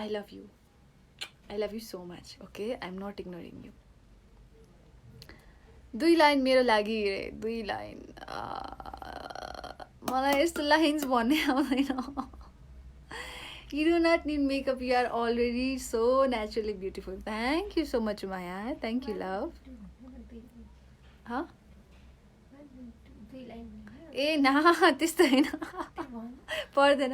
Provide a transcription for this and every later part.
I love you. I love you so much, okay? I'm not ignoring you. 2 line मेरो लागि रे 2 line मलाई यस्तो लाइन्स भन्ने आउँदैन. You do not need makeup. You are already so naturally beautiful. Thank you so much, Maya. Thank you, love. Huh? ए ना त्यस्तो होइन पर्दैन.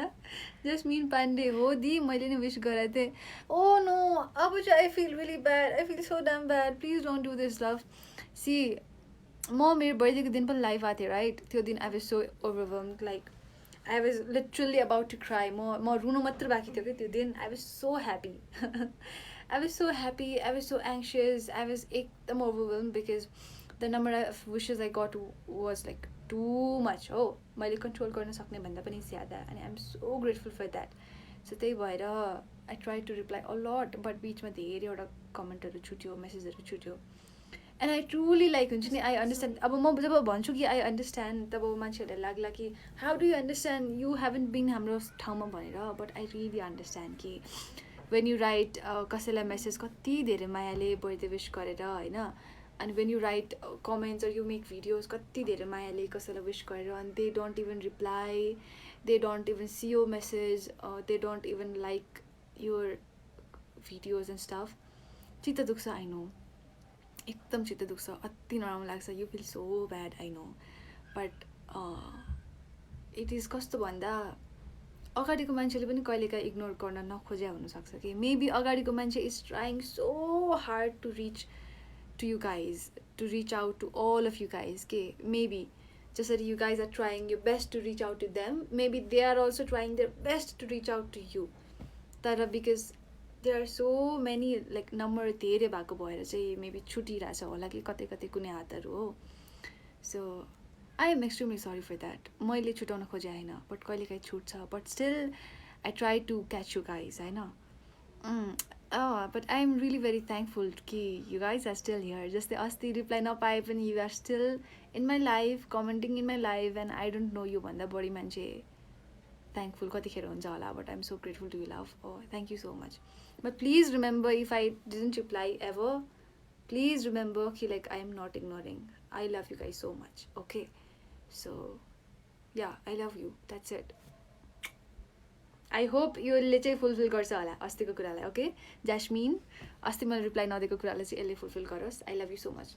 जस्मिन पाण्डे हो दि मैले नै विस गराएको थिएँ. ओ नो अब चाहिँ I feel really bad. I feel so damn bad. Please don't do this love. See म मेरो बर्थडेको दिन पनि लाइभ आएको थिएँ राइट. त्यो दिन I was so overwhelmed. Like I was literally about to cry. म रुनु मात्र बाँकी थियो कि त्यो दिन. I was so happy. I was so happy. I was so anxious. I was एकदम overwhelmed because the number of wishes I got was like too much हो. मैले कन्ट्रोल गर्न सक्ने भन्दा पनि ज्यादा. अनि I am so grateful for that. So त्यही भएर I try to reply a lot. But बिचमा धेरैवटा कमेन्टहरू छुट्यो, मेसेजहरू छुट्यो. एन्ड आई ट्रुली लाइक हुन्छ नि आई अन्डरस्ट्यान्ड. अब म जब भन्छु कि आई अन्डरस्ट्यान्ड तब मान्छेहरूलाई लाग्ला कि how do you understand, you haven't been हाम्रो ठाउँमा भनेर. बट आई रियली अन्डरस्ट्यान्ड कि वेन यु राइट कसैलाई मेसेज कति धेरै मायाले बर्थडे विस गरेर होइन. अनि when you write comments or you make videos कति धेरै मायाले कसैलाई विस गरेर अनि they don't even reply, they don't even see यो message, they don't even like your videos and stuff. चित्त दुख्छ. आई नो एकदम चित्त दुख्छ. अति नराम्रो लाग्छ. You feel so bad. I know. But it is कस्तो भन्दा अगाडिको मान्छेले पनि कहिलेकाहीँ इग्नोर गर्न नखोज्या हुनसक्छ कि मेबी अगाडिको मान्छे is trying so hard to reach to you guys, to reach out to all of you guys. Okay, maybe just that you guys are trying your best to reach out to them. Maybe they are also trying their best to reach out to you. Tara because there are so many like number धेरै भएको भएर चाहिँ maybe छुटिरहेछ होला कि कतै कतै कुनै हातहरू हो. So I am extremely sorry for that. मैले छुटाउन खोजे होइन बट कहिलेकाहीँ छुट्छ. But still I try to catch you guys होइन. But I'm really very thankful कि you guys are still here. जस्तै अस्ति रिप्लाई नपाए पनि you are still in my life, commenting in my life, and I don't know you भन्दा बढी मान्छे thankful कतिखेर हुन्छ होला. But I'm so grateful to you, love. Oh, thank you so much. But please remember, if I didn't reply ever, please remember कि like I am not ignoring. I love you guys so much. Okay, so yeah, I love you. That's it. I hope यसले चाहिँ fulfil गर्छ होला अस्तिको कुरालाई. Okay Jasmine, अस्ति मैले reply नदिएको कुरालाई चाहिँ यसले फुलफिल गरोस्. I love you so much.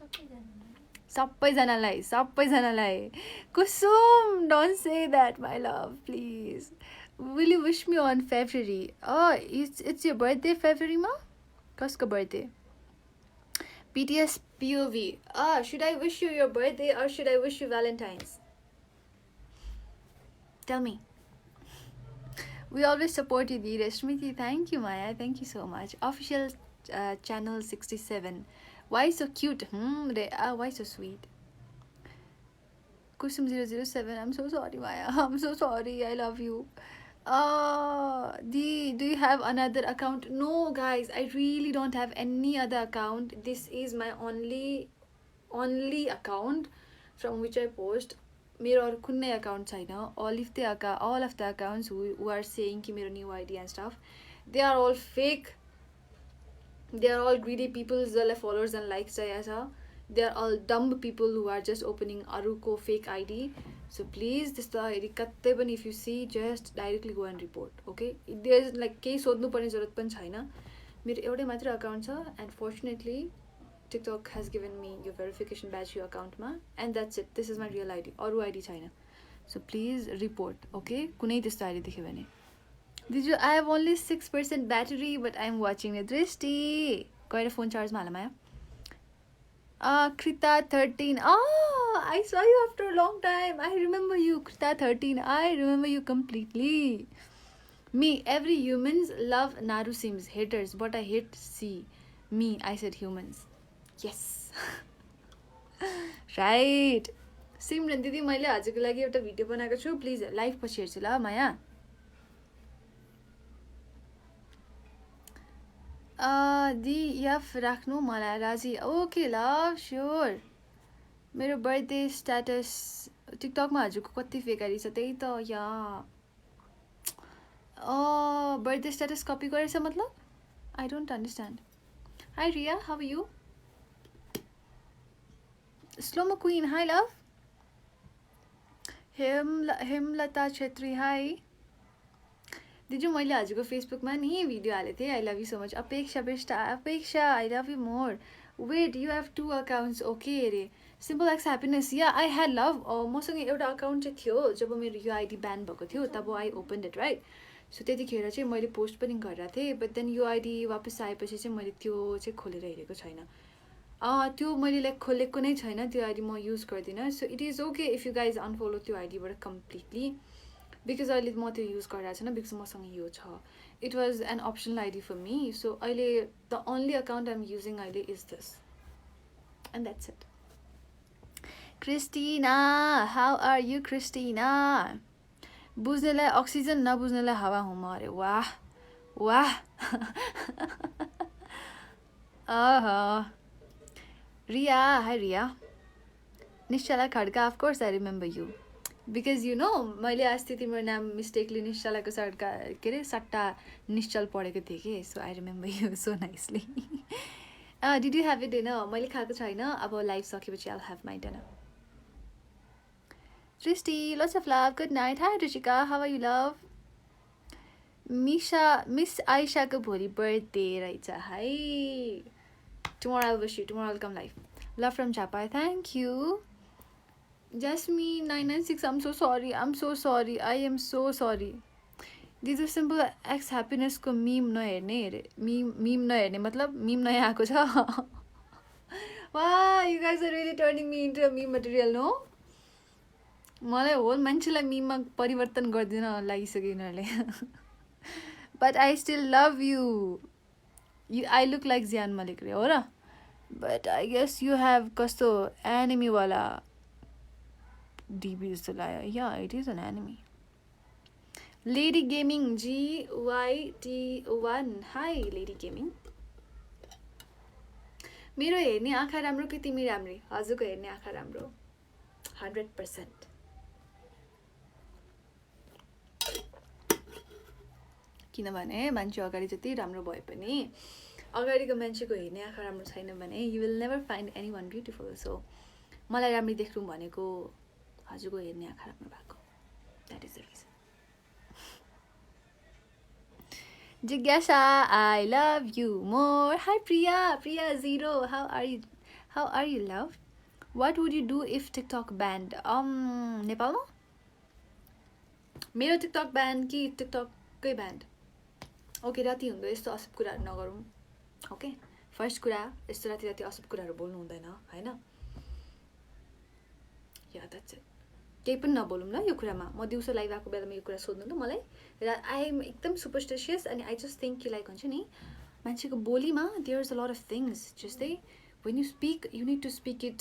सबैजनालाई सबैजनालाई. Kusum don't say that my love please. Will you wish me on February? It's your birthday फेब्रुअरीमा? कसको birthday? BTS POV. Should I wish you your birthday or should I wish you Valentine's? Tell me. We always support you, Dheeraj. Smriti, thank you, Maya. Thank you so much. Official channel 67. Why so cute? Why so sweet? Kusum 007. I'm so sorry, Maya. I'm so sorry. I love you. Do you have another account? No, guys. I really don't have any other account. This is my only account from which I post. मेरो अरू कुनै account छैन. all of the accounts who are saying कि मेरो new ID and stuff, they are all fake. They are all greedy people जसलाई followers and likes चाहिएको छ. They are all dumb people who are just opening अरूको fake ID. So please त्यस्तो ID कतै पनि if you see, just directly go and report. Okay, there is like केही सोध्नुपर्ने जरुरत पनि छैन. मेरो एउटै मात्र अकाउन्ट छ. And fortunately TikTok has given me your verification badge your account ma, and that's it. This is my real ID. Aru ID छैन. So please report. Okay, कुनै त्यस्तो आइडी देख्यो भने. I have only 6% battery but I'm watching it. दृष्टि गएर phone चार्जमा हाल माया. Krita 13. I saw you after a long time. I remember you, Krita 13. I remember you completely. Me, every humans love Naru Sims. Haters, but I hate C. Me, I said humans. Yes. Right. सिमरन दिदी, मैले आजको लागि एउटा video बनाएको छु. Please live पछि हेर्छु ल माया. DF राख्नु मलाई राजी. ओके ल, स्योर. मेरो बर्थडे स्ट्याटस टिकटकमा हजुरको कति फेक आइडी छ त्यही त. या बर्थडे स्ट्याटस कपी गरेछ मतलब I don't understand hi Riya how are you slomo queen hi love Hemlata Chhetri hi दिजु मैले हजुरको फेसबुकमा नि भिडियो हालेको थिएँ I love you so much Apeksha best Apeksha I love you more wait you have 2 accounts okay अरे simple X happiness yeah I had love मसँग एउटा अकाउन्ट चाहिँ थियो जब मेरो यो आइडी ब्यान भएको थियो तब I open it right so त्यतिखेर चाहिँ मैले पोस्ट पनि गरिरहेको थिएँ बट देन यो आइडी वापस आएपछि चाहिँ मैले त्यो चाहिँ खोलेर हेरेको छैन त्यो मैले लाइक खोलेको नै छैन त्यो आइडी म युज गर्दिनँ so it is okay if you guys unfollow त्यो आइडीबाट कम्प्लिटली बिकज अहिले म त्यो युज गरिरहेको छैन बिकज मसँग यो छ it was an optional ID for me so अहिले the only account I'm using अहिले is this and that's it Christina how are you Christina बुझ्नेलाई अक्सिजन नबुझ्नेलाई हावा हुम अरे वाह वाह Riya hi Riya Nishchala Khadka of course I remember you because you know मैले अस्ति तिम्रो नाम मिस्टेकली निश्चलाको के अरे सट्टा निश्चल पढेको थिएँ कि so I remember you so nicely did you have it dinner मैले खाएको छैन अब लाइभ सकेपछि I have my dinner Trishti, lots of love. Good night. Hi, Rishika. How are you, love? Miss Aisha ko bholi birthday right? Hi. Tomorrow I'll wish you. Tomorrow I'll come live. Love from Chapai. Thank you. Jasmine 996. I'm so sorry. I'm so sorry. I am so sorry. These are simple X happiness ko meme na herne here. Meme na herne. Matlab meme na aako cha. Wow, you guys are really turning me into a meme material, no? मलाई whole मान्छेलाई मिममा परिवर्तन गर्दिन लागिसक्यो यिनीहरूले but I still love you I look like Zayn Malik रे हो र but I guess you have कस्तो एनिमीवाला डिबी जस्तो लाग्यो या it is an anime lady gaming GYT1 hi lady gaming मेरो हेर्ने आँखा राम्रो कि तिमी राम्री हजुरको हेर्ने आँखा राम्रो 100% किनभने मान्छे अगाडि जति राम्रो भए पनि अगाडिको मान्छेको हेर्ने आँखा राम्रो छैन भने you will never find anyone beautiful so मलाई राम्री देख्नु भनेको हजुरको हेर्ने आँखा राम्रो भएको द्याट इज द रिजन जिज्ञासा I love you more hi Priya 0 how are you love what would you do if TikTok banned नेपालमा मेरो टिकटक ब्यान्ड कि टिकटकै ब्यान्ड ओके राति हुँदो यस्तो अशुभ कुराहरू नगरौँ ओके फर्स्ट कुरा यस्तो राति राति अशुभ कुराहरू बोल्नु हुँदैन होइन या द्याट्स इट केही पनि नबोलौँ ल यो कुरामा म दिउँसो लाइभ आएको बेलामा यो कुरा सोध्नु त मलाई र आई एम एकदम सुपरस्टिसियस अनि आई जस्ट थिङ्क कि लाइक हुन्छ नि मान्छेको बोलीमा there is a lot of things जस्तै when you speak you need to speak it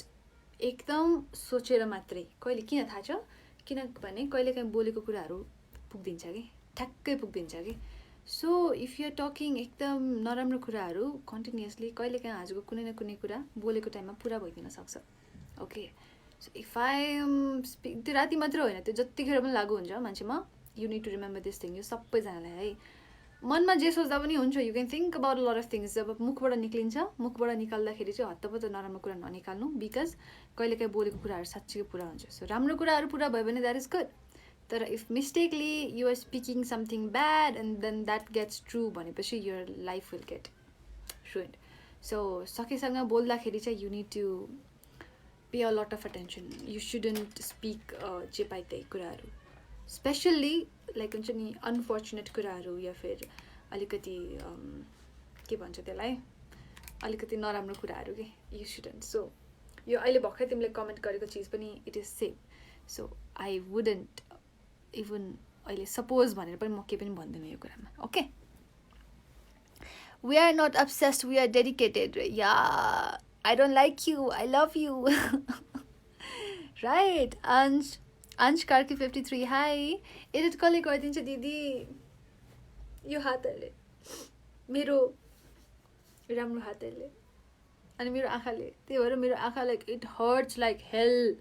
एकदम सोचेर मात्रै कहिले किन थाहा छ किनभने कहिलेकाहीँ बोलेको कुराहरू पुग्दिन्छ कि ठ्याक्कै पुग्दिन्छ कि सो इफ युआर टकिङ एकदम नराम्रो कुराहरू कन्टिन्युसली कहिलेकाहीँ हजुरको कुनै न कुनै कुरा बोलेको टाइममा पुरा भइदिन सक्छ okay so if I am speak त्यो राति मात्र होइन त्यो जतिखेर पनि लागु हुन्छ मान्छेमा you need to remember this thing यो सबैजनालाई है मनमा जे सोच्दा पनि हुन्छ you can think about a lot of things जब मुखबाट निक्लिन्छ मुखबाट निकाल्दाखेरि चाहिँ हत्तपत्त नराम्रो कुरा ननिकाल्नु बिकज कहिलेकाहीँ बोलेको कुराहरू साँच्चीको पुरा हुन्छ सो राम्रो कुराहरू पुरा भयो भने द्याट इज गुड तर if mistakenly you are speaking something bad and then that gets true भनेपछि your life will get ruined so सकेसँग बोल्दाखेरि चाहिँ you need to pay a lot of attention you shouldn't speak जे पाइ त्यही कुराहरू specially like हुन्छ नि अनफर्चुनेट कुराहरू या फिर अलिकति के भन्छ त्यसलाई अलिकति नराम्रो कुराहरू के यु सुडन्ट सो यो अहिले भर्खर तिमीले कमेन्ट गरेको चिज पनि it is same so I wouldn't even अहिले सपोज भनेर पनि म केही पनि भन्दिनँ यो कुरामा okay we are not obsessed we are dedicated yeah I don't like you I love you right Ansh Karki 53 high edit कसले गरिदिन्छ दिदी यो हातहरूले मेरो राम्रो हातहरूले अनि मेरो आँखाले त्यही भएर मेरो आँखा like it hurts like hell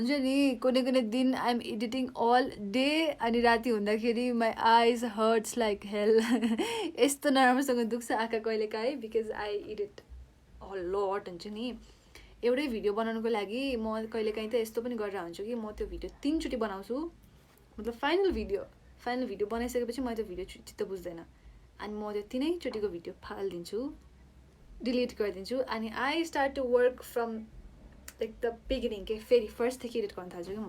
हुन्छ नि कुनै कुनै दिन I am editing all day अनि राति हुँदाखेरि my eyes hertz like hell यस्तो नराम्रोसँग दुख्छ आँखा कहिलेकाहीँ because I edit a lot हुन्छ नि एउटै भिडियो बनाउनुको लागि म कहिलेकाहीँ त यस्तो पनि गरेर हुन्छु कि म त्यो भिडियो 3 चोटि बनाउँछु मतलब फाइनल भिडियो बनाइसकेपछि मैले त्यो भिडियो चित्त बुझ्दैन अनि म त्यो 3 चोटिको भिडियो फालिदिन्छु डिलिट गरिदिन्छु अनि I start to work from like the beginning के फेरि फर्स्टदेखि एडिट गर्न थाल्छु कि म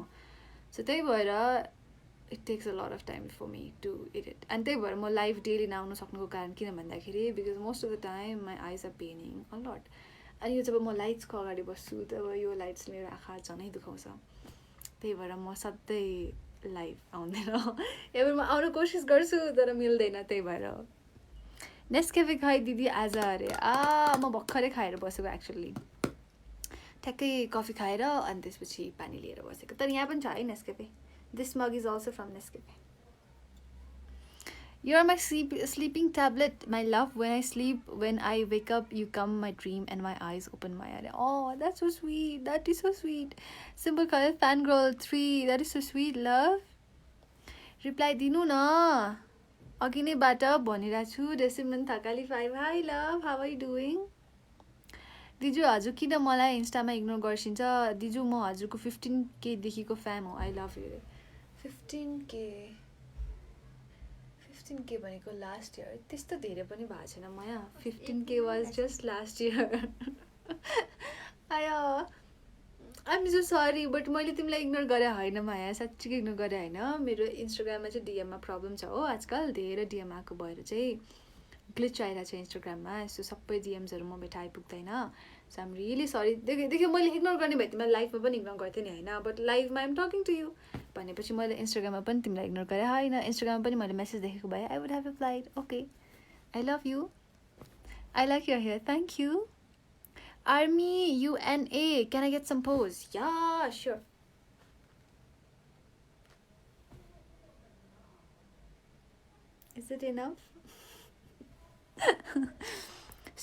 सो त्यही भएर it takes a lot of time for me to edit अनि त्यही भएर म लाइभ डेली नआउनु सक्नुको कारण किन भन्दाखेरि because most of the time my eyes are paining a lot अनि यो जब म लाइट्सको अगाडि बस्छु तब यो लाइट्सले मेरो आँखा झनै दुखाउँछ त्यही भएर म सधैँ लाइभ आउँदैन एबर म आउनु कोसिस गर्छु तर मिल्दैन त्यही भएर नेस्केफे खाइ दिदी आज अरे म भर्खरै खाएर बसेको एक्चुअली ठ्याक्कै कफी खाएर अनि त्यसपछि पानी लिएर बसेको तर यहाँ पनि छ है Nescafé this mug is also from Nescafé You are my sleeping tablet, my love. When I sleep, when I wake up, you come my dream and my eyes open my eye. Oh, that's so sweet. That is so sweet. Simple color fangirl 3. That is so sweet, love. Reply dinu na. Aghi नै बाट भनिरहेको छु डेसिमन Thakali 5. Hi love, how are you doing? दिजु हजुर किन मलाई इन्स्टामा ignore गर्छिन्छ दिजु म हजुरको 15K देखिको फ्यान हो आई लभ यु 15K भनेको लास्ट इयर त्यस्तो धेरै पनि भएको छैन माया 15K was just last year आया I am so sorry but मैले तिमीलाई इग्नोर गरे होइन माया साँच्चीकै इग्नोर गरे होइन मेरो इन्स्टाग्राममा चाहिँ डिएममा प्रब्लम छ हो आजकल धेरै डिएम आएको भएर चाहिँ ग्लिच आइरहेको छ इन्स्टाग्राममा यस्तो सबै डिएम्सहरू म भेट आइपुग्दैन सो आइम रियली सरी देखियो मैले इग्नोर गर्ने भए तिमीलाई लाइफमा पनि इग्नोर गर्थेँ नि होइन बट लाइफमा आइम टकिङ टु यु भनेपछि मैले इन्स्टाग्राममा पनि तिमीलाई इग्नोर गरेँ होइन इन्स्टाग्राममा पनि मैले मेसेज देखेको भए I would have replied okay I love you I like your hair thank you army UNA can I get some pose yeah sure is it enough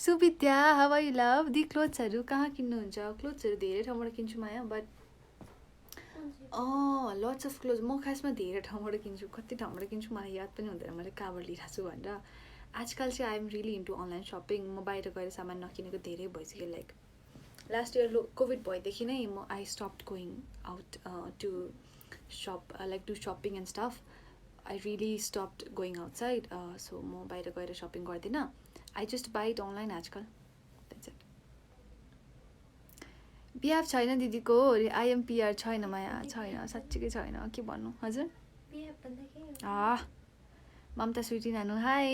Subidya how are you love the क्लोथ्सहरू कहाँ किन्नुहुन्छ क्लोथ्सहरू धेरै ठाउँबाट किन्छु माया but lots of clothes म खासमा धेरै ठाउँबाट किन्छु कति ठाउँबाट किन्छु मलाई याद पनि हुँदैन मैले कहाँबाट लिइरहेको छु भनेर आजकल चाहिँ I am really into online shopping म बाहिर गएर सामान नकिनेको धेरै भइसक्यो लाइक लास्ट इयर कोभिड भएदेखि नै म I stopped going out to shop like to shopping and stuff I really stopped going outside so म बाहिर गएर सपिङ गर्दिनँ I just buy it online आजकल द्याट्स इट बिहा छैन दिदीको IMPR छैन माया छैन साँच्चीकै छैन के भन्नु हजुर ममता स्विटी नानु high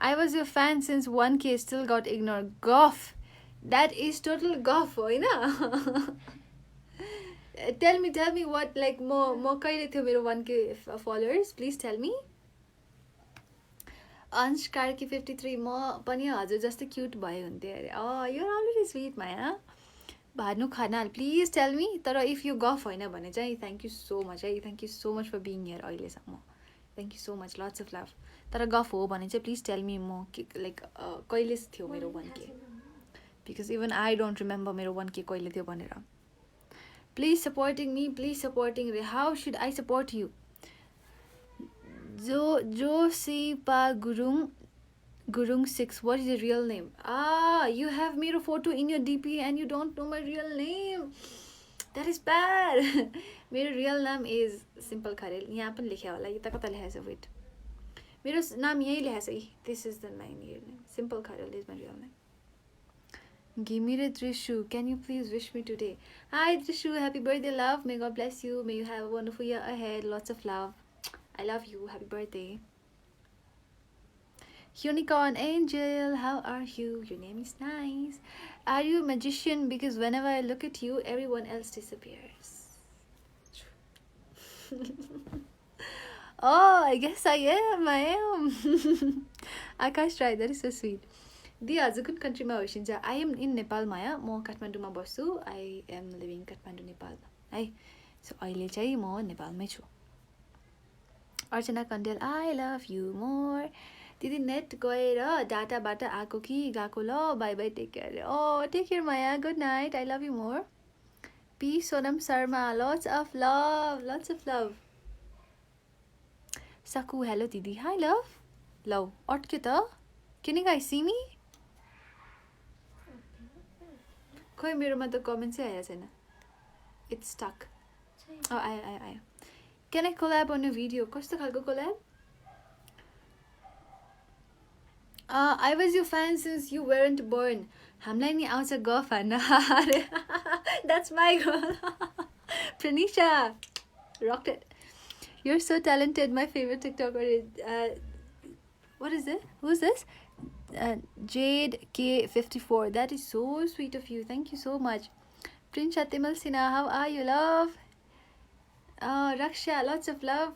I was your fan since 1K still got ignored गफ that is total गफ होइन tell me what like म कहिले थियो मेरो 1K followers please tell me अंश कार्की 53 म पनि हजुर जस्तै क्युट भयो हुन्थ्यो अरे you're already sweet माया Bhanu Khanal please tell me तर इफ यु गफ होइन भने चाहिँ थ्याङ्क यू सो मच है thank you so much for being here अहिलेसम्म thank you so much lots of love तर गफ हो भने चाहिँ प्लिज टेल मी म लाइक कहिले थियो मेरो 1K because even I don't remember मेरो 1K कहिले थियो भनेर प्लिज सपोर्टिङ रे how should I support you जोसिपा Gurung 6, what is your real name? You have made a photo in your DP and you don't know my real name. That is bad. मेरो real name is Simple Kharel. यहाँ पनि लेख्या होला यो त कता लेखेको छ weight मेरो नाम यही लेखेको छ This is the my real name. Simple Kharel is my real name. Gimire Trishu, can you please wish me today? Hi Trishu, happy birthday love. May God bless you. May you have a wonderful year ahead. Lots of love. I love you. Happy birthday. Unicorn Angel, how are you? Your name is nice. Are you a magician? Because whenever I look at you, everyone else disappears. Oh, I guess I am. Akash Rai, that is so sweet. Di आज कुन कन्ट्रीमा होइसिन्छ I am in Nepal माया म काठमाडौँमा बस्छु I am living Kathmandu नेपालमा है so अहिले चाहिँ म नेपालमै छु Archana Kandel I love you more दिदी नेट गएर डाटाबाट आएको कि गएको ल bye bye take care take care माया good night I love you more P. Sonam Sharma, lots of love, lots of love. Saku, hello Didi. Hi love. Love. Atkyo ta? Can you guys see me? खोइ मेरोमा त comment चाहिँ आएको छैन. It's stuck. Oh, आयो. Can I collab on a video? कस्तो खालको collab? I was your fan since you weren't born. हामीलाई नि आउँछ गफ हान्न. That's my girl. Pranisha. Rocked it. You're so talented. My favorite TikToker is... what is it? Who's this? Jade K54. That is so sweet of you. Thank you so much. Prince Shatimal Sinha, how are you, love? Raksha, lots of love.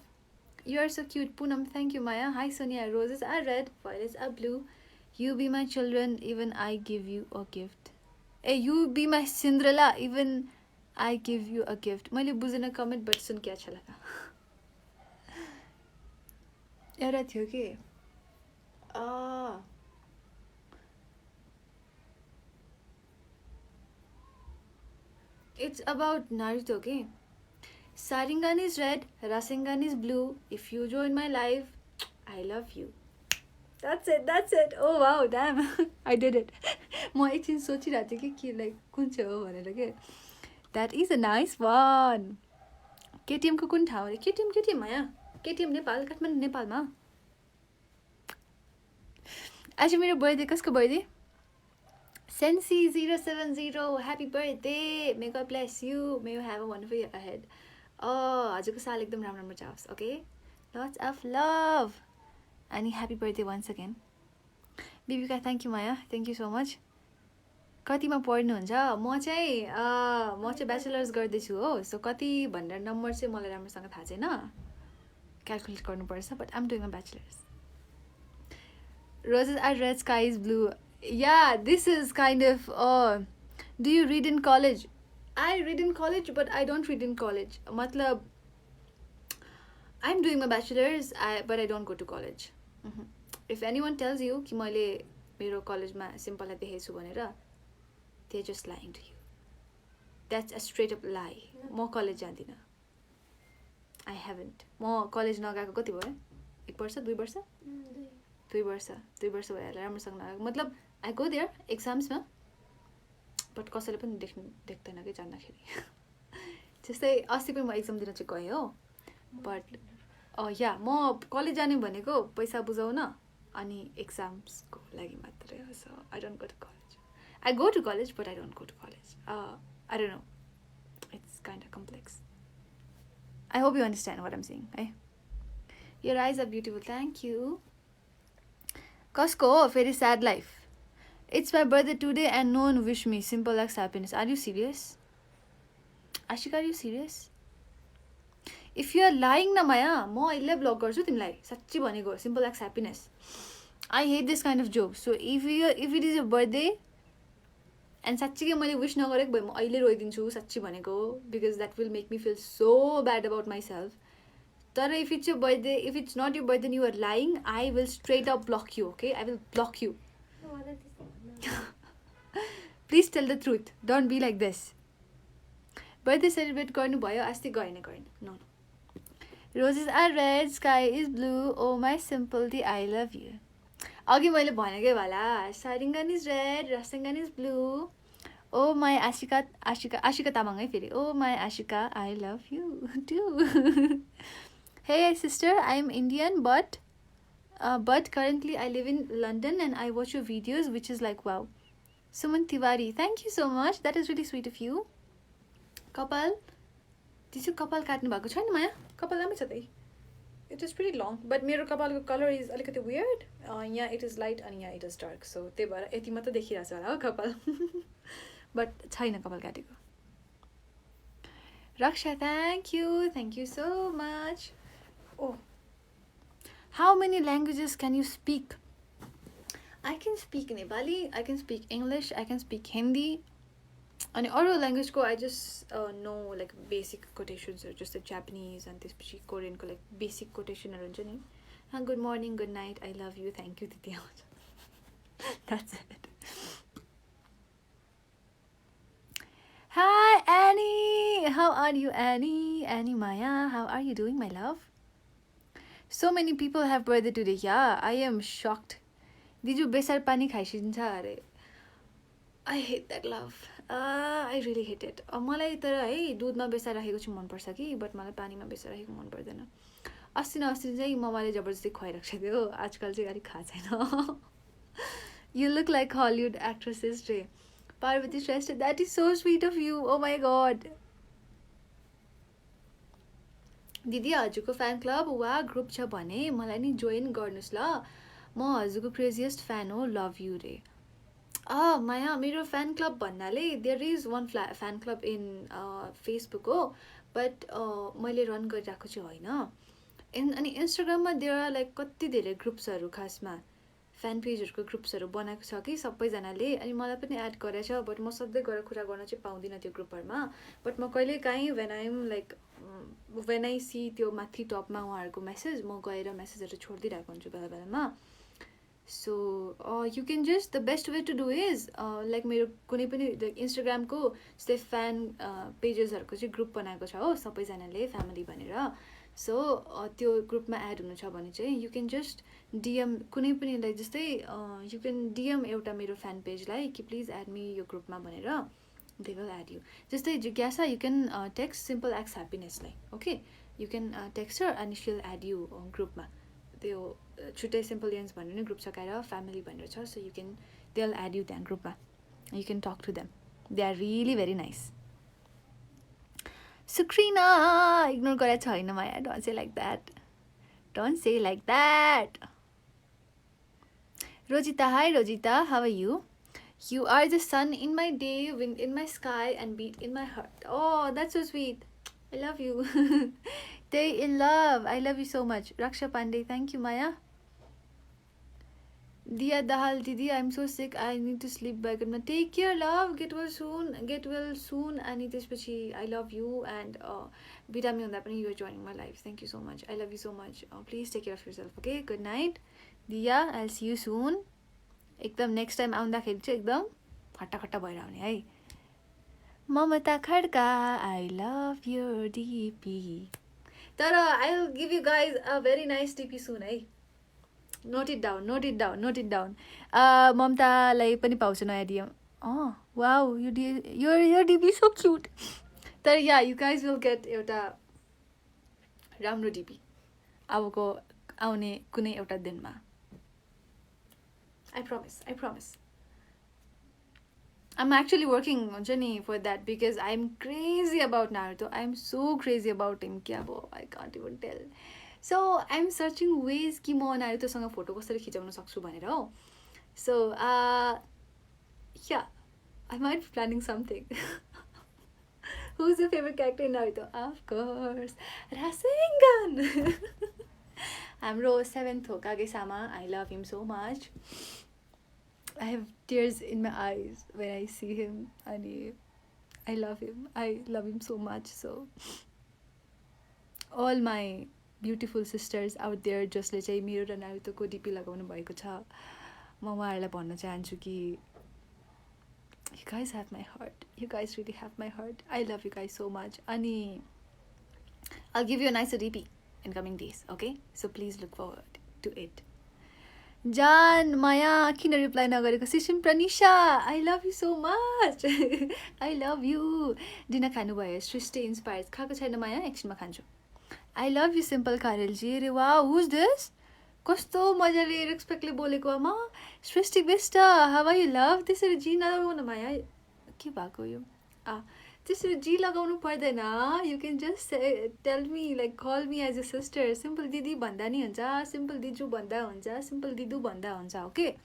You are so cute. Poonam, thank you, Maya. Hi, Sonia. Roses are red, violets are blue. You be my children, even I give you a gift. Hey, you be my Cinderella, even I give you a gift. मैले बुझेन comment but सुन के अच्छा लगा. एउटा थियो के it's about Naruto, okay? Sharingan is red, Rasengan is blue. If you join my life, I love you. That's it. Oh wow, damn. I did it. म एकछिन सोचिरहेको थिएँ कि लाइक कुन चाहिँ हो भनेर के. That is a nice one. KTM को कुन ठाउँ? KTM माया. KTM नेपाल, काठमाडौँ नेपालमा. आज मेरो बर्थडे. कसको birthday? Sensi070, happy birthday. May God bless you. May you have a wonderful year ahead. हजुरको साल एकदम राम्रो जाओस्. Okay? Lots of love. And happy birthday once again. Bibika, thank you Maya. Thank you so much. कतिमा पढ्नुहुन्छ? म चाहिँ bachelors गर्दैछु हो. सो कति भनेर नम्बर चाहिँ मलाई राम्रोसँग थाहा छैन. क्याल्कुलेट गर्नुपर्छ. But I'm doing a bachelors. Roses are red, sky is blue. Yeah, this is kind of... do you read in college? I read in college, but I don't read in college. Matlab, I'm doing my bachelor's, but I don't go to college. If anyone tells you कि मैले मेरो कलेजमा सिम्पललाई देखेछु भनेर, they're just lying to you. That's a straight up lie. म college जान्दिनँ. I haven't. म college नगएको कति भयो? 1 वर्ष 2 वर्ष? 2 वर्ष भयो राम्रोसँग नगएको. मतलब I go there एक्जाम्समा, बट कसैले पनि देख्दैन कि जान्दाखेरि. जस्तै अस्ति पनि म एक्जाम दिन चाहिँ गएँ हो. बट या म कलेज जाने भनेको पैसा बुझाउन अनि एक्जाम्सको लागि मात्रै हो. So I don't go to college. I go to college but I don't go to college. I don't know. It's kind of complex. I hope you understand what I'm saying है. Your eyes are beautiful. Thank you. कसको हो फेरि sad life? It's my birthday today and no one wish me. Simple likes happiness. Are you serious? Ashika, are you serious? If you are lying न माया, म अहिले block गर्छु तिमीलाई. साँच्ची भनेको. Simple likes happiness. I hate this kind of joke. So if it is your birthday and साँच्चीकै मैले wish नगरेको भए म अहिले रोइदिन्छु. साँच्ची भनेको. Because that will make me feel so bad about myself. तर if it's your birthday, if it's not your birthday you are lying, I will straight up block you. Okay, I will block you. Please tell the truth. Don't be like this. Birthday celebrate गर्नुभयो? अस्ति गएन. No. Roses are red, sky is blue. Oh my simple दी, I love you. अघि मैले भनेकै वाला. Sharingan is red, Rasengan is blue. Oh my Ashika Tamang है फेरि. Oh my Ashika, I love you too. Hey sister, I am Indian but currently I live in London and I watch your videos, which is like wow. Suman Tiwari, thank you so much. That is really sweet of you. Kapal, त्यसो कपाल काट्नु भएको छैन माया? कपाल राम्रै छ त. It is pretty long. But मेरो कपालको कलर इज अलिकति वियर्ड. यहाँ इट इज लाइट अनि यहाँ इट इज डार्क. सो त्यही भएर यति मात्र देखिरहेको छ होला हो कपाल. बट छैन कपाल काटेको. Raksha, thank you so much. Oh, how many languages can you speak? I can speak Nepali, I can speak English, I can speak Hindi. अनि अरू ल्याङ्ग्वेजको I just know like basic कोटेसन्सहरू. जस्तै जापानिज अनि त्यसपछि कोरियनको लाइक बेसिक कोटेसनहरू हुन्छ नि. Good morning, good night, I love you, thank you, त्यति आउँछ. That's it. Hi, Annie. How are you, Annie? Annie Maya, how are you doing, my love? So many people have birthday today. Yeah, I am shocked. Did you besar pani खाइसिन्छ अरे? I hate that love. I really hate it. मलाई तर है दुधमा बेसार राखेको चाहिँ मनपर्छ कि, but मलाई पानीमा बेसार राखेको मन पर्दैन. अस्ति न अस्ति चाहिँ ममाले जबरजस्ती खुवाइराख्छ थियो. आजकल चाहिँ अलिक खाएको छैन. You look like Hollywood actresses, Ray. Parvati Shrestha, that is so sweet of you. Oh my god. दिदी हजुरको फ्यान क्लब वा ग्रुप छ भने मलाई नि जोइन गर्नुहोस् ल. म हजुरको क्रेजिएस्ट फ्यान हो. लभ यु रे. माया मेरो फ्यान क्लब भन्नाले there is one fan club in Facebook हो, बट मैले रन गरिरहेको चाहिँ होइन. अनि इन्स्टाग्राममा देयर आर लाइक कति धेरै ग्रुप्सहरू, खासमा फ्यान पेजहरूको ग्रुप्सहरू बनाएको छ कि सबैजनाले. अनि मलाई पनि एड गरेछ, बट म सधैँ गएर कुरा गर्न चाहिँ पाउँदिनँ त्यो ग्रुपहरूमा. बट म कहिले काहीँ वेन आई सी त्यो माथि टपमा उहाँहरूको मेसेज, म गएर मेसेजहरू छोडिदिइरहेको हुन्छु बेला बेलामा. So you can just the best way to do is like मेरो कुनै पनि इन्स्टाग्रामको जस्तै फ्यान पेजेसहरूको चाहिँ ग्रुप बनाएको छ हो सबैजनाले फ्यामिली भनेर. सो त्यो ग्रुपमा एड हुनु छ भने चाहिँ यु क्यान जस्ट डिएम कुनै पनि लाइक जस्तै यु क्यान डिएम एउटा मेरो फ्यान पेजलाई कि प्लिज एड मी यो ग्रुपमा भनेर. They will add you. जस्तै जिज्ञासा you can text simple X ह्याप्पिनेसलाई. Okay, you can text her and she will add you ग्रुपमा. त्यो छुट्टै सिम्पल यन्स भनेर नै ग्रुप सकाएर फ्यामिली भनेर छ. So you can they will add you त्यहाँ ग्रुपमा. You can talk to them. They are really very nice. Sukrina, ignore गरेको छैन माया. Don't say like that. Don't say like that. Rojita, hi Rojita, how are you? You are the sun in my day, wind in my sky, and beat in my heart. Oh, that's so sweet. I love you. Stay in love. I love you so much. Raksha Pandey, thank you, Maya. Diya Dahal Didi, I'm so sick. I need to sleep back. Take care, love. Get well soon. Get well soon. And त्यसपछि I love you. And बिरामी हुँदा पनि you are joining my life. Thank you so much. I love you so much. Please take care of yourself. Okay. Good night. Diya, I'll see you soon. एकदम next time आउँदाखेरि चाहिँ एकदम खट्टा खट्टा भएर आउने है. Mamata Khadka, I love your DP. तर I'll give you guys a very nice DP soon है. Note it down, note it down, note it down. ममतालाई पनि पाउँछ नयाँ DM. Wow, your DP is so cute. तर yeah, you guys will get एउटा राम्रो DP अबको आउने कुनै एउटा दिनमा. I promise, I promise. I'm actually working हुन्छ नि for that because I'm crazy about Naruto. I'm so crazy about him कि अब I can't even tell. So I'm searching ways कि म नारुतोसँग फोटो कसरी खिचाउन सक्छु भनेर हो. So yeah, I might be planning something. Who's your favorite character in Naruto? Of course, Rasengan. हाम्रो 7th Hokage-sama. I love him so much. I have tears in my eyes when I see him. And I love him. I love him so much. So all my beautiful sisters out there जसले चाहिँ मेरो र नारुतोको DP लगाउनु भएको छ, म उहाँहरूलाई भन्न चाहन्छु कि you guys have my heart. You guys really have my heart. I love you guys so much. Ani I'll give you a nicer DP in coming days, okay? So please look forward to it. Jan, Maya, किन reply नगरेको? सिसिम Pranisha, I love you so much. I love you. Dinner खानुभयो? Srishti inspires खाएको छैन माया? एकछिनमा खान्छु. I love you simple खारेलजी. अरे वाह, who's this? कस्तो मजाले रेस्पेक्टले बोलेको आमा. सृष्टि Bisht, how are you love? त्यसरी जी नलगाउनु माया. के भएको यो? त्यसरी जी लगाउनु पर्दैन. You can just tell me, like call me as a sister. Simple दिदी भन्दा नि हुन्छ, simple दिजु भन्दा हुन्छ, simple दिदु भन्दा हुन्छ, okay?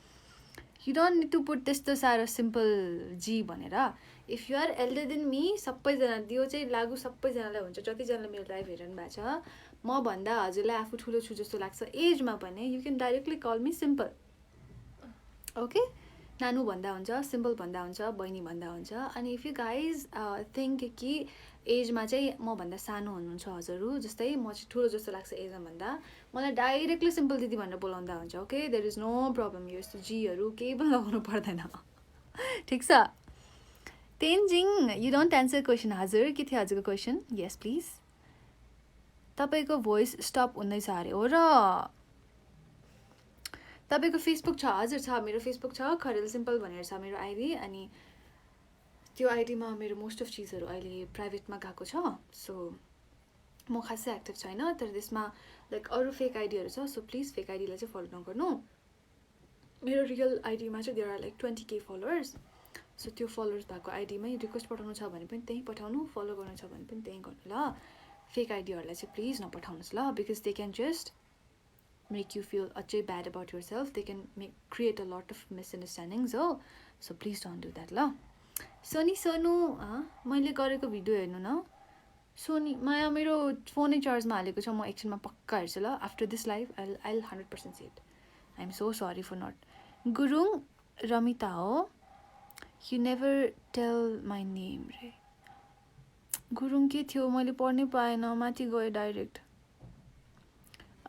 You don't need to put त्यस्तो सारो simple जी भनेर. If you are elder than me, सबैजना दियो चाहिँ लागु सबैजनालाई हुन्छ. जतिजनाले मेरो लाइभ हेरिरहनु भएको छ, म भन्दा हजुरलाई आफू ठुलो छु जस्तो लाग्छ एजमा भने, you can directly call me simple. Okay? नानु भन्दा हुन्छ, सिम्पल भन्दा हुन्छ, बहिनी भन्दा हुन्छ. अनि if you guys think कि एजमा चाहिँ म भन्दा सानो हुनुहुन्छ हजुरहरू, जस्तै म चाहिँ ठुलो जस्तो लाग्छ एजमा भन्दा, मलाई डाइरेक्टली सिम्पल दिदी भनेर बोलाउँदा हुन्छ, okay? There is no problem. यो यस्तो जीहरू केही पनि लगाउनु पर्दैन. ठिक छ? Tenzing you don't answer question. हजुर के थियो हजुरको क्वेसन? Yes please. तपाईँको भोइस स्टप हुँदैछ अरे हो र? तपाईँको फेसबुक छ? हजुर छ, मेरो फेसबुक छ, खरेल सिम्पल भनेर छ मेरो आइडी. अनि त्यो आइडीमा मेरो मोस्ट अफ चिजहरू अहिले प्राइभेटमा गएको छ. सो म खासै एक्टिभ छैन, तर त्यसमा लाइक अरू फेक आइडीहरू छ. सो प्लिज फेक आइडीलाई चाहिँ फलो नगर्नु. मेरो रियल आइडीमा चाहिँ there are like 20K followers. सो त्यो फलोवर्स भएको आइडीमै रिक्वेस्ट पठाउनु छ भने पनि त्यहीँ पठाउनु, फलो गर्नु छ भने पनि त्यहीँ गर्नु ल. फेक आइडीहरूलाई चाहिँ प्लिज नपठाउनुहोस् ल, because they can just make you feel अझै bad about yourself. They can create a lot of misunderstandings. So please don't do that ल. सोनी सोनु मैले गरेको भिडियो हेर्नु न. सोनी माया मेरो फोनै चार्जमा हालेको छ, म एकछिनमा पक्का हेर्छु ल. After this live I'll 100% see it. I'm so sorry for not. Gurung Ramita हो. You never tell my name रे. गुरुङ के थियो मैले पढ्नै पाएन, माथि गयो direct.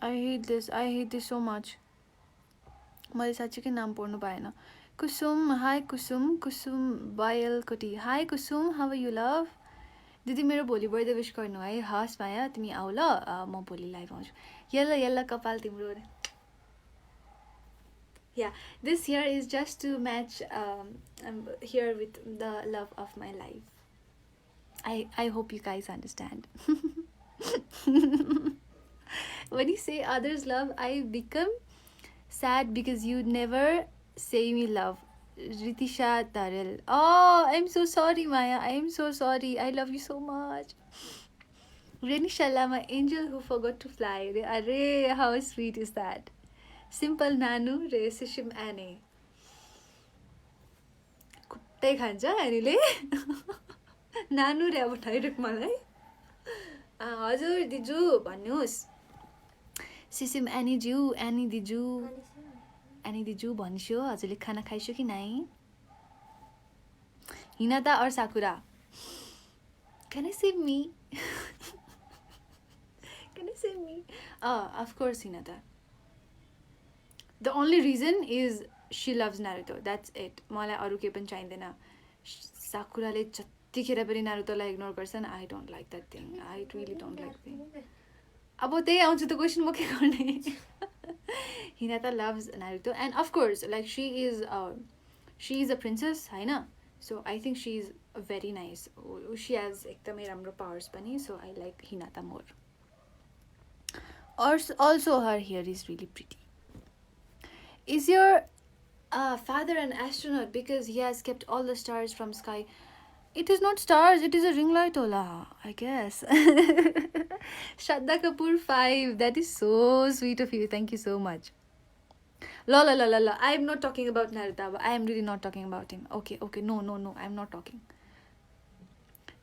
I hate this so much. मैले साँच्चीकै नाम पढ्नु पाएन. Kusum, hi Kusum, Kusum Bayalkoti. Hi Kusum, how are you love? दिदी मेरो भोलि बर्थडे विश गर्नु है. हस् माया तिमी आऊ ल, म भोलि लाइभ आउँछु. यल्ल कपाल तिम्रो. Yeah, this here is just to match I'm here with the love of my life. I hope you guys understand. When you say others love, I become sad because you never say me love. Ritisha Tarel. Oh, I'm so sorry, Maya. I am so sorry. I love you so much. Reni Shalama, angel who forgot to fly. Arre, how sweet is that? Simple Nanu, Re Sishim Annie. कुट्टै खान्छ हामीले. नानु रे अब direct मलाई. हजुर दिजु भन्नुहोस्. सिसिम any ज्यू, any दिजु भनिस्यो. हजुरले खाना खाइसक्यो कि नाइ? हिनाता और साकुरा. Can I say me? Can I say me? Of course Hinata. The only reason is she loves Naruto. That's it. मलाई अरू केही पनि चाहिँदैन. साकुराले जतिखेर पनि नारुतोलाई इग्नोर गर्छन्. I don't like that thing. I really don't like that. अब त्यही आउँछ त क्वेसन, म के गर्ने? Hinata loves Naruto, and of course like she is a princess हैन. So I think she is very nice. She has एकदमै राम्रो powers पनि. So I like Hinata more. Also her hair is really pretty. Is your father an astronaut because he has kept all the stars from sky? It is not stars, it is a ring light, Ola, I guess. Shraddha Kapoor 5, that is so sweet of you. Thank you so much. La. I am not talking about Naruto. I am really not talking about him. Okay. No, I am not talking.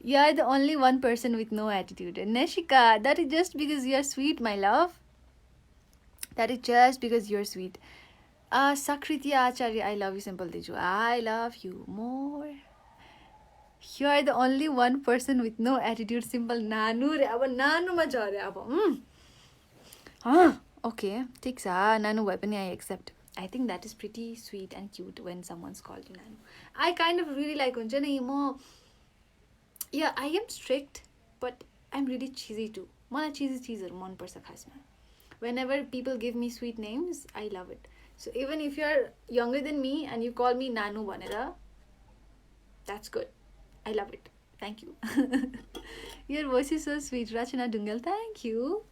You are the only one person with no attitude. Neshika, that is just because you are sweet, my love. That is just because you are sweet. Sakriti Acharya, I love you, Simple Diju. I love you more. You are the only one person with no attitude, Simple. Nanu re, aba nanu ma jare aba. Okay, ठीक छ. Nanu भए पनि I accept. I think that is pretty sweet and cute when someone's called you Nanu. I kind of really like हुन्छ नि म. Yeah, I am strict, but I'm really cheesy too. मलाई cheesy चिजहरु मन पर्छ खासमा. Whenever people give me sweet names, I love it. So even if you're younger than me and you call me Nanu भनेर, that's good. I love it. Thank you. Your voice is so sweet, Rachana Dungal. Thank you.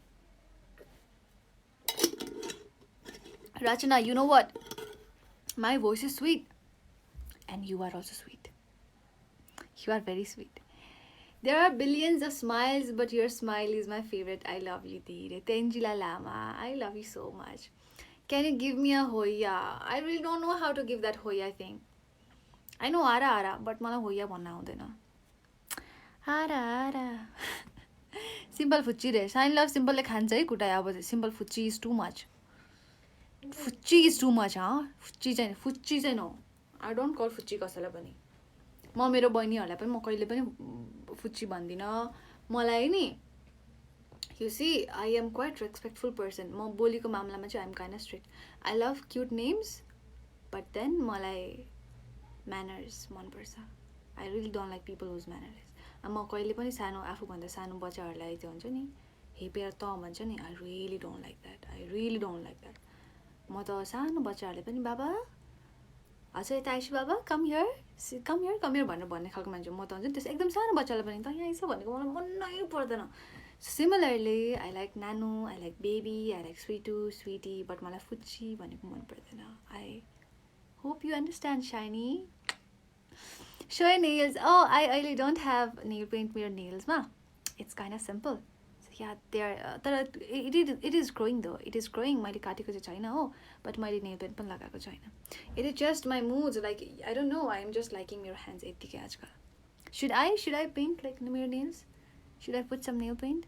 Rachana, you know what? My voice is sweet. And you are also sweet. You are very sweet. There are billions of smiles, but your smile is my favorite. I love you, Dheere. Tenjila Lama. I love you so much. Can you give me a hoya? I really don't know how to give that hoya thing. I know ara, but मलाई होया भन्न आउँदैन. ara. Simple फुच्ची रे. Shine love simple ले खान्छ है कुटाइ अब. Simple फुच्ची is too much. फुच्ची is too much, फुच्ची चाहिँ no. I don't call फुच्ची कसैलाई पनि. म मेरो बहिनीहरुलाई पनि म कहिले पनि फुच्ची भन्दिन. मलाई नि you see, I am quite respectful person. म बोलीको मामलामा चाहिँ I am kind of strict. I love cute names, but then मलाई manners मन पर्छ. I really don't like people who mannerless. म कहिले पनि सानो आफूभन्दा सानो बच्चाहरूलाई त्यो हुन्छ नि हेपेर त भन्छ नि, I really don't like that. I really don't like that. म त सानो बच्चाहरूले पनि बाबा हजुर यता आइसु बाबा कम हियर भनेर भन्ने खालको मान्छे. म त हुन्छ नि त्यस्तो एकदम सानो बच्चालाई पनि त यहाँ आइस भनेको मलाई मनै पर्दैन. सिमिलरली आई लाइक नानु, I like baby, I like sweetu sweetie, but मलाई फुच्ची भनेको मन पर्दैन. I hope you understand Saini. Show your nails. Oh, I really don't have nail paint मेरो nailsमा. It's kind of simple. So yeah, तर it is growing though. It is growing. मैले काटेको चाहिँ छैन हो, but मैले nail paint पनि लगाएको छैन. It is just my moods. Like I don't know. I am just liking मेरो hands यतिकै आजकल. Should I paint like मेरो nails? Should I put some nail paint?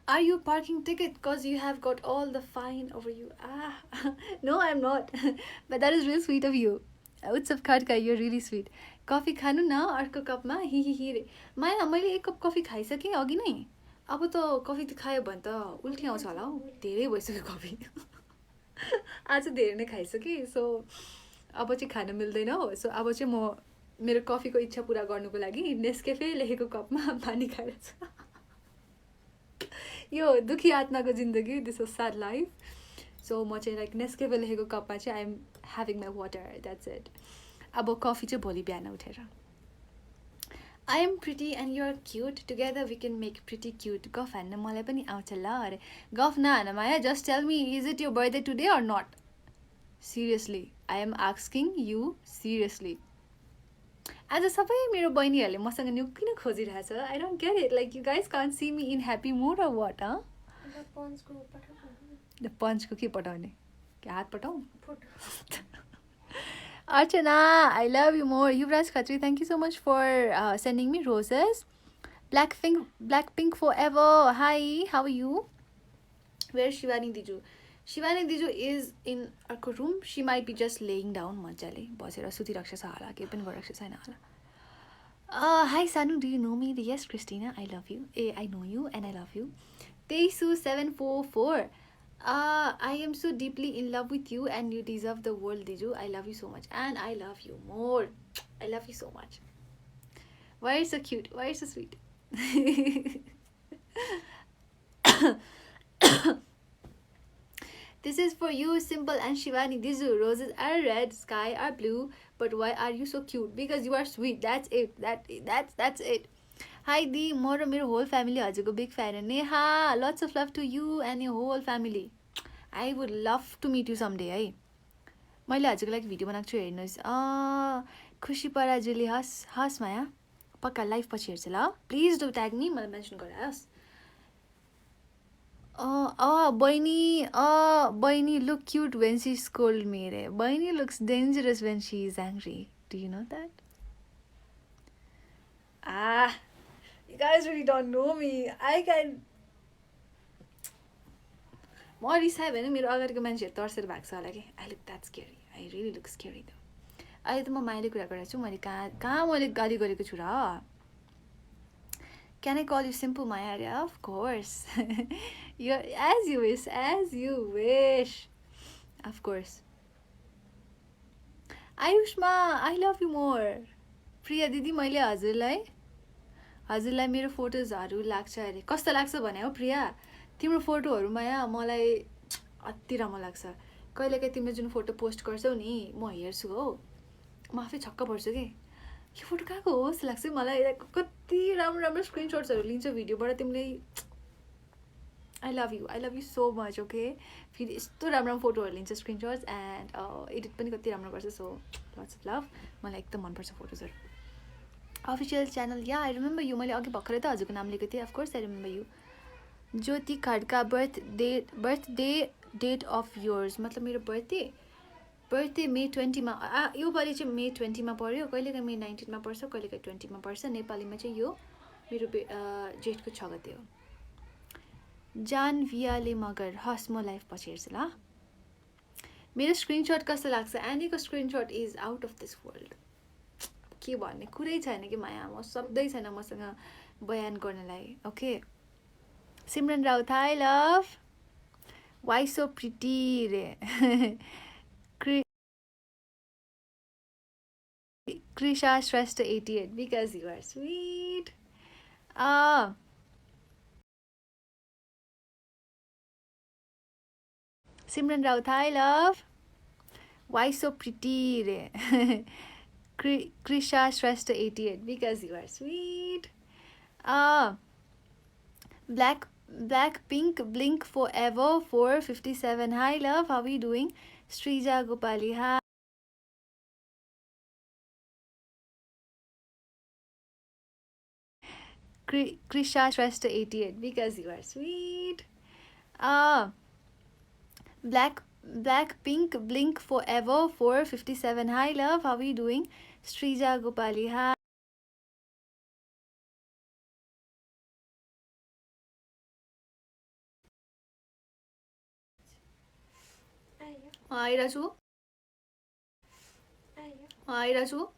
Are you parking ticket? Because you have got all the fine over you. No, I'm not. But that is real sweet of you. उत्सव Khadka, you're really sweet. Coffee खानु न अर्को कपमा he रे. माया मैले एक cup coffee खाइसकेँ अघि नै. अब त कफी त खायो भने त उल्टी आउँछ होला हौ. धेरै भइसक्यो कफी. आज धेरै नै खाइसकेँ. सो अब चाहिँ खान मिल्दैन हो. सो अब चाहिँ म मेरो कफीको इच्छा पुरा गर्नुको लागि नेस्केफे लेखेको कपमा पानी खाएर छु. यो दुखी आत्माको जिन्दगी. This was sad life. So म चाहिँ लाइक नेस्केफे लेखेको कपमा चाहिँ I am having my water. That's it. अब कफी चाहिँ भोलि बिहान उठेर. I am pretty and you're cute. Together we can make pretty cute. गफ हान्न मलाई पनि आउँछ ल. अरे गफ नहान माया. Just tell me is it your birthday today or not? Seriously I am asking you seriously. आज सबै मेरो बहिनीहरूले मसँग न्यु किन खोजिरहेछ? I don't get it. Like you guys can't see me in happy mood or what? पन्चको के पठाउने? के हात पठाउँ? Archana, I love you more. Yuvraj Khatri, thank you so much for sending me roses. Blackpink forever. Hi, how are you? Where is Shivani Diju? Shivani Diju is in our room. She might be just laying down majale. Basera sutiरहेको छ होला, के पनि गरिरहेको छैन होला. Hi Sanu, do you know me? Yes, Christina, I love you. I know you and I love you. Teisu744. I am so deeply in love with you and you deserve the world, Diju. I love you so much and I love you more. I love you so much. Why are you so cute? Why are you so sweet? This is for you, Simple and Shivani Diju. Roses are red, sky are blue, but why are you so cute? Because you are sweet. That's it. That's it. Hi Di, म र मेरो whole family हजुरको big fan. Neha, lots of love to you and your whole family. I would love to meet you someday है. मैले हजुरको लागि video बनाएको छु, हेर्नुहोस्. खुसी पराजुली हस् माया. पक्का लाइभ पछि हेर्छु ल. प्लिज डु ट्याग मी, मलाई मेन्सन गराओस्. बहिनी look cute when she scold me. Bhaini looks dangerous when she is angry. Do you know that? You guys really don't know me. म रिसायो भने मेरो अगाडिको मान्छेहरू तर्सेर भाग्छ होला कि. I look that scary. I really look scary though. अहिले त म माइले कुरा गरेको छु. मैले कहाँ मैले गाली गरेको छु र? Can I call you Simple Maya? Of course. You're as you wish. Of course. Ayushma, I love you more. Priya Didi, मैले हजुरलाई मेरो फोटोजहरू लाग्छ अरे. कस्तो लाग्छ भने हो प्रिया? तिम्रो फोटोहरूमा मलाई अति राम्रो लाग्छ. कहिलेकाहीँ तिमीले जुन फोटो पोस्ट गर्छौ नि, म हेर्छु हो. म आफै छक्क पर्छु के. यो फोटो कहाँको हो जस्तो लाग्छ मलाई. कति राम्रो स्क्रिनशट्सहरू लिन्छ भिडियोबाट तिमीले. I love you so much. Okay, फेरि यस्तो राम्रो फोटोहरू लिन्छ स्क्रिनशट्स एन्ड एडिट पनि कति राम्रो गर्छ. So lots of love. मलाई एकदम मनपर्छ फोटोजहरू. Official channel, yeah I remember you. मैले अघि भर्खरै त हजुरको नाम लिएको थिएँ. Of course I remember you. Jyoti Khadka, birthday date of yours. मतलब मेरो बर्थडे मे 20मा. यो पालि चाहिँ मे 20मा पर्यो. कहिलेकाहीँ मे 19मा पर्छ, कहिलेकाहीँ 20मा पर्छ. नेपालीमा चाहिँ यो मेरो जेठको 6 गते हो. जान वियाले मगर. हस्, म लाइफ पछि हेर्छु ल. मेरो स्क्रिनसट कस्तो लाग्छ? एनीको screenshot is out of this world. के भन्ने कुरै छैन कि माया. म शब्दै छैन मसँग बयान गर्नलाई. Okay, Simran Raut, I love. Why so pretty रे. Krisha Shrestha 88 because you are sweet. Simran Raut, hi love. Why so pretty? Krisha Shrestha 88 because you are sweet. Black Pink Blink Forever 457. Hi love, how are you doing? Srija Gopali, hi. Krisha Shrestha 88 because you are sweet. Black Pink Blink Forever 457. Hi love, how are you doing? Srija Gopali, hi. Hi Raju. Hi Raju.